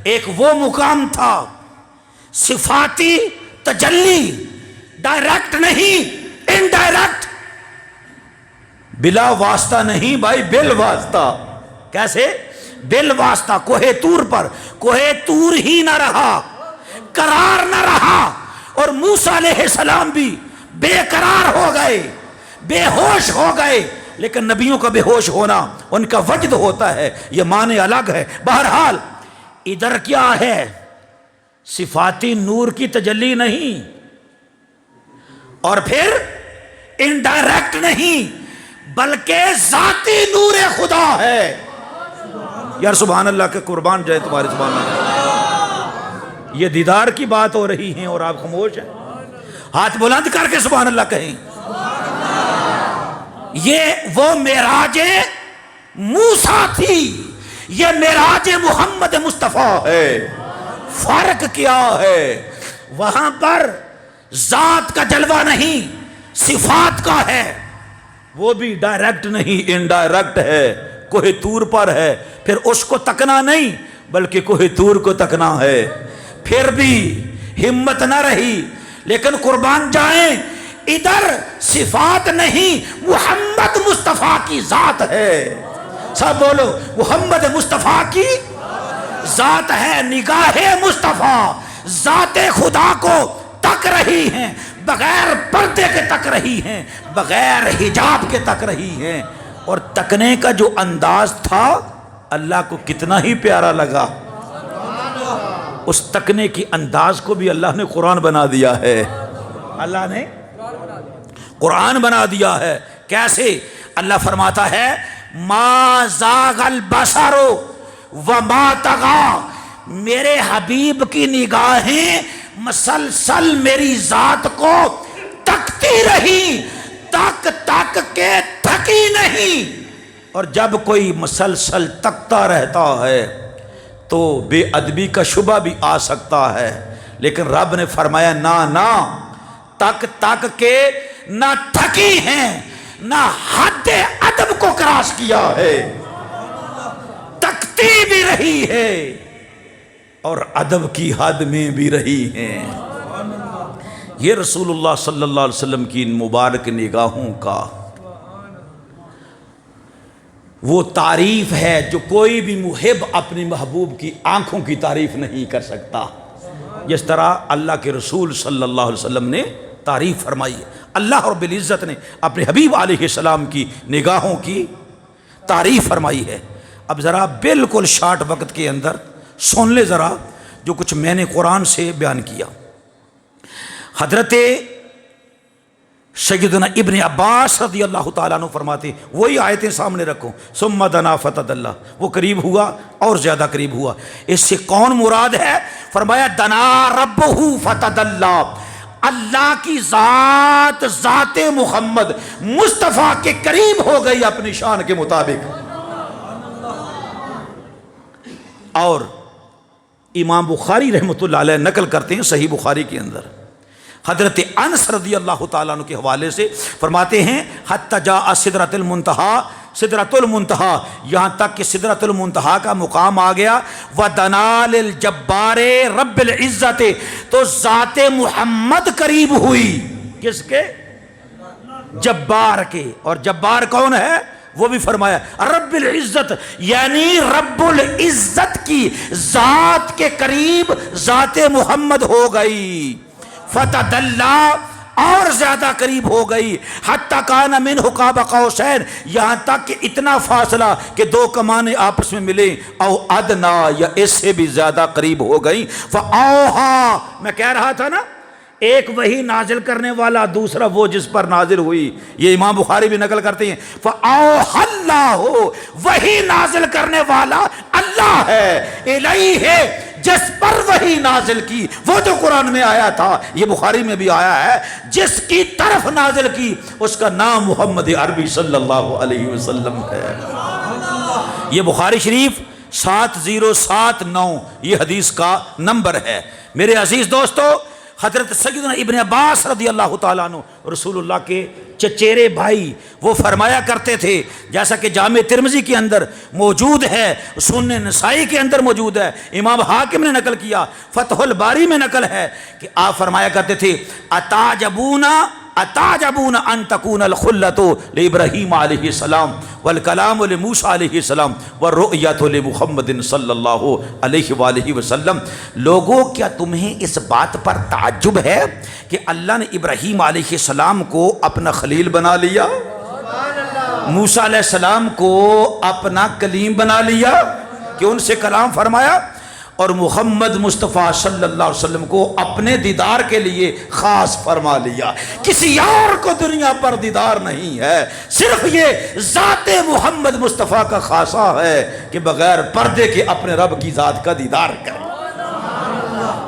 ایک وہ مقام تھا صفاتی تجلی، ڈائریکٹ نہیں، انڈائریکٹ، بلا واسطہ نہیں بھائی، بل واسطہ۔ کیسے؟ بل واسطہ۔ کوہ طور پر، کوہ طور ہی نہ رہا، قرار نہ رہا، اور موسیٰ علیہ السلام بھی بے قرار ہو گئے، بے ہوش ہو گئے۔ لیکن نبیوں کا بے ہوش ہونا ان کا وجد ہوتا ہے، یہ معنی الگ ہے۔ بہرحال ادھر کیا ہے؟ صفاتی نور کی تجلی نہیں، اور پھر انڈائریکٹ نہیں، بلکہ ذاتی نور خدا ہے۔ یار سبحان اللہ کے قربان جائے تمہاری سبحان اللہ۔ یہ دیدار کی بات ہو رہی ہے اور آپ خاموش ہیں۔ ہاتھ بلند کر کے سبحان اللہ کہیں۔ یہ وہ معراج موسیٰ تھی، یہ معراج محمد مصطفیٰ ہے۔ فرق کیا ہے؟ وہاں پر ذات کا جلوہ نہیں، صفات کا ہے، وہ بھی ڈائریکٹ نہیں، انڈائریکٹ ہے۔ کوہ طور پر ہے، پھر اس کو تکنا نہیں بلکہ کوہ طور کو تکنا ہے۔ پھر بھی ہمت نہ رہی، لیکن قربان جائیں ادھر صفات نہیں، محمد مصطفیٰ کی ذات ہے۔ سب بولو، محمد مصطفیٰ کی ذات ہے۔ نگاہ مصطفیٰ ذات خدا کو تک رہی ہیں، بغیر پردے کے تک رہی ہیں، بغیر حجاب کے تک رہی ہیں۔ اور تکنے کا جو انداز تھا اللہ کو کتنا ہی پیارا لگا، اس تکنے کی انداز کو بھی اللہ نے قرآن بنا دیا ہے۔ اللہ نے قرآن بنا دیا ہے۔ کیسے؟ اللہ فرماتا ہے ما زاغ البصر وما طغى، میرے حبیب کی نگاہیں مسلسل میری ذات کو تکتی رہی، تک تک کے تھکی نہیں۔ اور جب کوئی مسلسل تکتا رہتا ہے تو بے ادبی کا شبہ بھی آ سکتا ہے، لیکن رب نے فرمایا نہ نہ، تک تک کے نہ تھکی ہیں، نہ حد ادب کو کراس کیا ہے، تکتی بھی رہی ہے اور ادب کی حد میں بھی رہی ہیں۔ یہ رسول اللہ صلی اللہ علیہ وسلم کی ان مبارک نگاہوں کا وہ تعریف ہے جو کوئی بھی محب اپنی محبوب کی آنکھوں کی تعریف نہیں کر سکتا، جس طرح اللہ کے رسول صلی اللہ علیہ وسلم نے تعریف فرمائی ہے۔ اللہ رب العزت نے اپنے حبیب علیہ السلام کی نگاہوں کی تعریف فرمائی ہے۔ اب ذرا بالکل شارٹ وقت کے اندر سن لے ذرا جو کچھ میں نے قرآن سے بیان کیا۔ حضرت سیدنا ابن عباس رضی اللہ تعالیٰ عنہ فرماتے، وہی آیتیں سامنے رکھو، ثم دنا فتدلی، وہ قریب ہوا اور زیادہ قریب ہوا۔ اس سے کون مراد ہے؟ فرمایا دنا ربہ فتدلی، اللہ کی ذات، ذات محمد مصطفیٰ کے قریب ہو گئی اپنی شان کے مطابق۔ اور امام بخاری رحمۃ اللہ علیہ نقل کرتے ہیں صحیح بخاری کے اندر، حضرت انس رضی اللہ تعالیٰ عنہ کے حوالے سے فرماتے ہیں حتی جاء سدرۃ المنتہا، سدرۃ المنتہا، یہاں تک کہ سدرۃ المنتہا کا مقام آ گیا، وَدَنَا لِلْجَبَّارِ رب العزت، تو ذات محمد قریب ہوئی کس کے؟ جبار کے۔ اور جبار کون ہے؟ وہ بھی فرمایا رب العزت، یعنی رب العزت کی ذات کے قریب ذات محمد ہو گئی، فتدلی، اور زیادہ قریب ہو گئی، حتی کان منہ قاب قوسین، یہاں تک کہ اتنا فاصلہ کہ دو کمانیں آپس میں ملیں، او ادنا، یا اس سے بھی زیادہ قریب ہو گئی۔ فاوحا، میں کہہ رہا تھا نا ایک وہی نازل کرنے والا، دوسرا وہ جس پر نازل ہوئی، یہ امام بخاری بھی نقل کرتے ہیں۔ فاوحا اللہ، وہی نازل کرنے والا اللہ ہے، الیہ، جس پر وہی نازل کی، وہ جو قرآن میں آیا تھا، یہ بخاری میں بھی آیا ہے، جس کی طرف نازل کی اس کا نام محمد عربی صلی اللہ علیہ وسلم ہے۔ یہ بخاری شریف 7079 یہ حدیث کا نمبر ہے۔ میرے عزیز دوستو، حضرت سیدنا ابن عباس رضی اللہ تعالیٰ عنہ رسول اللہ کے چچیرے بھائی، وہ فرمایا کرتے تھے، جیسا کہ جامع ترمذی کے اندر موجود ہے، سنن نسائی کے اندر موجود ہے، امام حاکم نے نقل کیا، فتح الباری میں نقل ہے کہ آپ فرمایا کرتے تھے اتعجبون ان تکون الخلۃ لابراہیم علیہ السلام والکلام لموسیٰ علیہ السلام والرؤیۃ لمحمد صلی اللہ علیہ وآلہ وسلم. لوگوں کیا تمہیں اس بات پر تعجب ہے کہ اللہ نے ابراہیم علیہ السلام کو اپنا خلیل بنا لیا، موسیٰ علیہ السلام کو اپنا کلیم بنا لیا کہ ان سے کلام فرمایا، اور محمد مصطفیٰ صلی اللہ علیہ وسلم کو اپنے دیدار کے لیے خاص فرما لیا. کسی اور کو دنیا پر دیدار نہیں ہے، صرف یہ ذات محمد مصطفیٰ کا خاصہ ہے کہ بغیر پردے کے اپنے رب کی ذات کا دیدار کرے.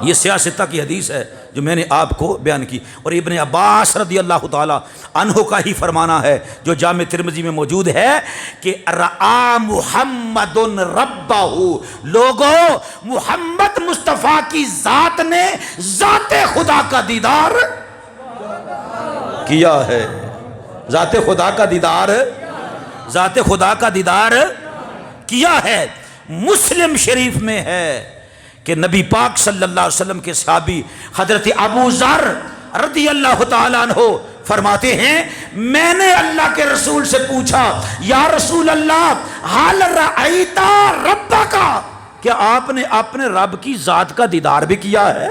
یہ سیاستہ کی حدیث ہے جو میں نے آپ کو بیان کی، اور ابن عباس رضی اللہ تعالیٰ عنہ کا ہی فرمانا ہے جو جامع ترمذی میں موجود ہے کہ رعا محمد ربہ، لوگوں محمد مصطفیٰ کی ذات نے ذات خدا کا دیدار کیا ہے. ذات خدا کا دیدار، ذات خدا کا دیدار کیا ہے. مسلم شریف میں ہے کہ نبی پاک صلی اللہ علیہ وسلم کے صحابی حضرت ابو ذر رضی اللہ تعالیٰ عنہ فرماتے ہیں، میں نے اللہ کے رسول سے پوچھا، یا رسول اللہ حال رأیت ربک، کیا آپ نے اپنے رب کی ذات کا دیدار بھی کیا ہے؟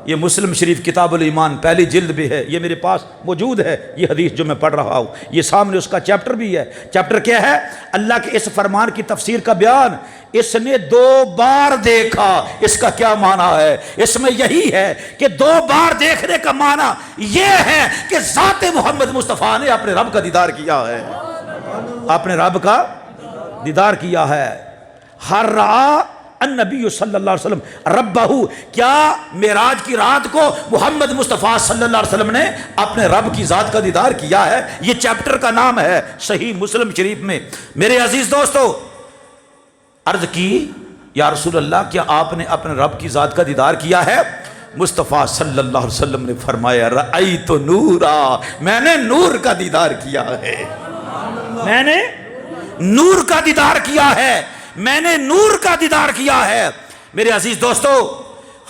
یہ مسلم شریف کتاب الایمان پہلی جلد بھی ہے، یہ میرے پاس موجود ہے یہ حدیث جو میں پڑھ رہا ہوں، یہ سامنے اس کا چیپٹر بھی ہے. چیپٹر کیا ہے؟ اللہ کے اس فرمان کی تفسیر کا بیان. اس نے 2 بار دیکھا، اس کا کیا معنی ہے؟ اس میں یہی ہے کہ 2 بار دیکھنے کا معنی یہ ہے کہ ذات محمد مصطفیٰ نے اپنے رب کا دیدار کیا ہے، اپنے رب کا دیدار کیا ہے. ہر رعا النبی صلی اللہ علیہ وسلم ربہ، کیا معراج کی رات کو محمد مصطفیٰ صلی اللہ علیہ وسلم نے اپنے رب کی ذات کا دیدار کیا ہے؟ یہ چیپٹر کا نام ہے صحیح مسلم شریف میں. میرے عزیز دوستو، عرض کی یا رسول اللہ کیا آپ نے اپنے رب کی ذات کا دیدار کیا ہے؟ مصطفیٰ صلی اللہ علیہ وسلم نے فرمایا، رأیت نورا، میں نے نور کا دیدار کیا ہے، میں نے نور کا دیدار کیا ہے، میں نے نور کا دیدار کیا ہے. میرے عزیز دوستو،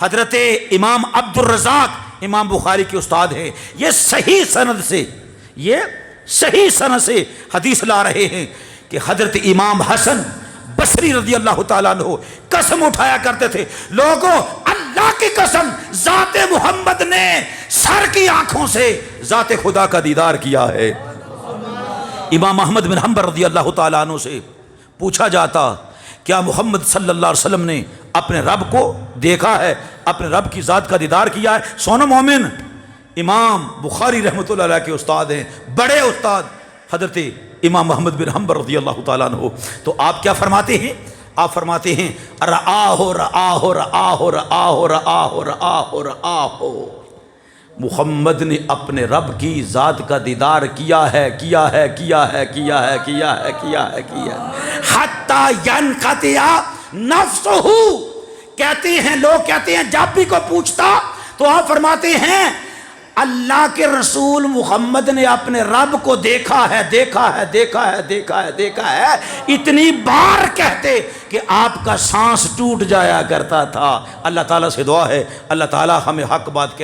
حضرت امام عبد الرزاق امام بخاری کے استاد ہیں، یہ صحیح سند سے حدیث لا رہے ہیں کہ حضرت امام حسن بصری رضی اللہ تعالیٰ عنہ قسم اٹھایا کرتے تھے، لوگوں اللہ کی قسم، ذات محمد نے سر کی آنکھوں سے ذات خدا کا دیدار کیا ہے. امام احمد بن حنبل رضی اللہ تعالیٰ عنہ سے پوچھا جاتا، کیا محمد صلی اللہ علیہ وسلم نے اپنے رب کو دیکھا ہے، اپنے رب کی ذات کا دیدار کیا ہے؟ سونا مومن، امام بخاری رحمۃ اللہ علیہ کے استاد ہیں، بڑے استاد حضرت امام محمد بن حنبل رضی اللہ تعالیٰ عنہ. تو آپ کیا فرماتے ہیں؟ آپ فرماتے ہیں، رآہ رآہ رآہ رآہ رآہ رآہ رآہ، محمد نے اپنے رب کی ذات کا دیدار کیا ہے، کیا ہے، کیا ہے، کیا ہے، کیا ہے، کیا ہے، کیا ہے، حتی ینقطع نفسہ. کہتے ہیں لوگ، کہتے ہیں جب بھی کو پوچھتا تو آپ فرماتے ہیں اللہ کے رسول محمد نے اپنے رب کو دیکھا ہے، دیکھا ہے، دیکھا ہے، دیکھا ہے، دیکھا ہے، اتنی بار کہتے کہ آپ کا سانس ٹوٹ جایا کرتا تھا. اللہ تعالیٰ سے دعا ہے اللہ تعالیٰ ہمیں حق بات کہے.